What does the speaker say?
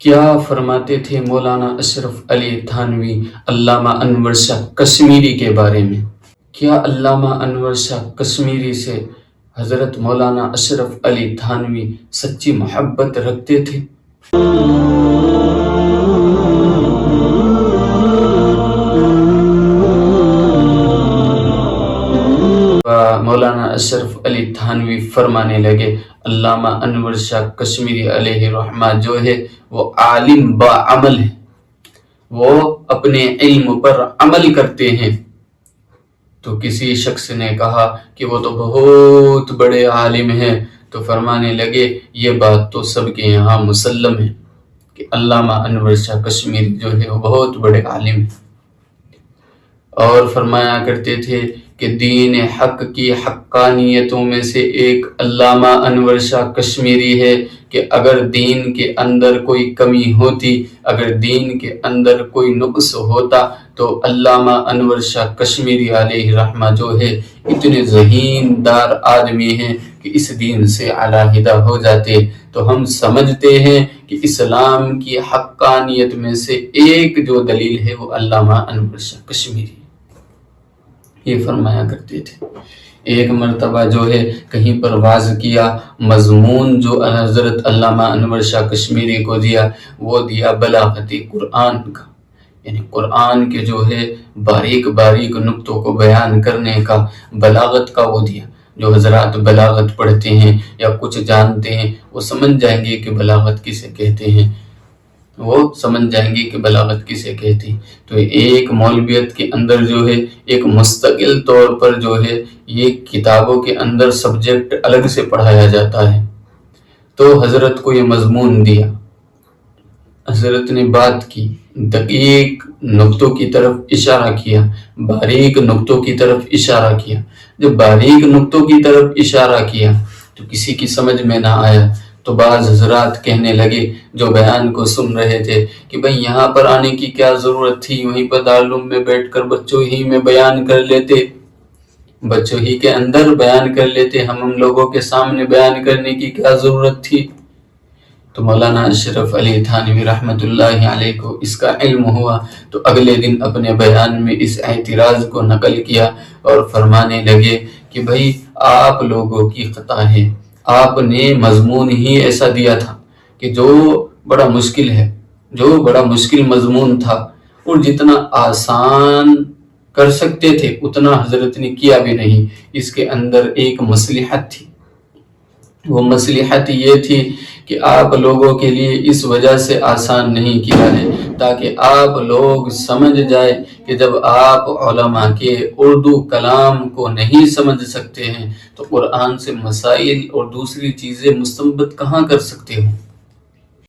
کیا فرماتے تھے مولانا اشرف علی تھانوی علامہ انور شاہ کشمیری کے بارے میں؟ کیا علامہ انور شاہ کشمیری سے حضرت مولانا اشرف علی تھانوی سچی محبت رکھتے تھے؟ مولانا اشرف علی تھانوی فرمانے لگے، علامہ انور شاہ کشمیری علیہ رحمہ جو ہے وہ عالم با عمل ہے، وہ اپنے علم پر عمل کرتے ہیں۔ تو کسی شخص نے کہا کہ وہ تو بہت بڑے عالم ہیں، تو فرمانے لگے یہ بات تو سب کے یہاں مسلم ہے کہ علامہ انور شاہ کشمیری جو ہے وہ بہت بڑے عالم ہیں، اور فرمایا کرتے تھے کہ دین حق کی حقانیتوں میں سے ایک علامہ انور شاہ کشمیری ہے کہ اگر دین کے اندر کوئی کمی ہوتی، اگر دین کے اندر کوئی نقص ہوتا تو علامہ انور شاہ کشمیری علیہ رحمہ جو ہے اتنے ذہین دار آدمی ہیں کہ اس دین سے علیحدہ ہو جاتے۔ تو ہم سمجھتے ہیں کہ اسلام کی حقانیت میں سے ایک جو دلیل ہے وہ علامہ انور شاہ کشمیری، یہ فرمایا کرتے تھے۔ ایک مرتبہ جو ہے کہیں پر واز کیا، مضمون جو حضرت علامہ انور شاہ کشمیری کو دیا وہ دیا بلاغت قرآن کا، یعنی قرآن کے جو ہے باریک باریک نقطوں کو بیان کرنے کا، بلاغت کا وہ دیا۔ جو حضرات بلاغت پڑھتے ہیں یا کچھ جانتے ہیں وہ سمجھ جائیں گے کہ بلاغت کسے کہتے ہیں، وہ سمجھ جائیں گے کہ بلاغت کسے کہتے ہیں۔ تو ایک مولویت کے اندر جو ہے ایک مستقل طور پر جو ہے یہ کتابوں کے اندر سبجیکٹ الگ سے پڑھایا جاتا ہے۔ تو حضرت کو یہ مضمون دیا، حضرت نے بات کی، دقیق نقطوں کی طرف اشارہ کیا، باریک نقطوں کی طرف اشارہ کیا۔ جب باریک نقطوں کی طرف اشارہ کیا تو کسی کی سمجھ میں نہ آیا، تو بعض حضرات کہنے لگے جو بیان کو سن رہے تھے کہ بھئی یہاں پر آنے کی کیا ضرورت تھی، وہیں پر دارالعلوم میں بیٹھ کر بچوں ہی میں بیان کر لیتے، بچوں ہی کے اندر بیان کر لیتے، ہم لوگوں کے سامنے بیان کرنے کی کیا ضرورت تھی۔ تو مولانا اشرف علی تھانوی رحمۃ اللہ علیہ کو اس کا علم ہوا، تو اگلے دن اپنے بیان میں اس اعتراض کو نقل کیا اور فرمانے لگے کہ بھئی آپ لوگوں کی خطا ہے، آپ نے مضمون ہی ایسا دیا تھا کہ جو بڑا مشکل ہے، جو بڑا مشکل مضمون تھا، اور جتنا آسان کر سکتے تھے اتنا حضرت نے کیا بھی نہیں۔ اس کے اندر ایک مصلحت تھی، وہ مصلحت یہ تھی کہ آپ لوگوں کے لیے اس وجہ سے آسان نہیں کیا ہے تاکہ آپ لوگ سمجھ جائے کہ جب آپ علماء کے اردو کلام کو نہیں سمجھ سکتے ہیں تو قرآن سے مسائل اور دوسری چیزیں مستنبط کہاں کر سکتے ہو۔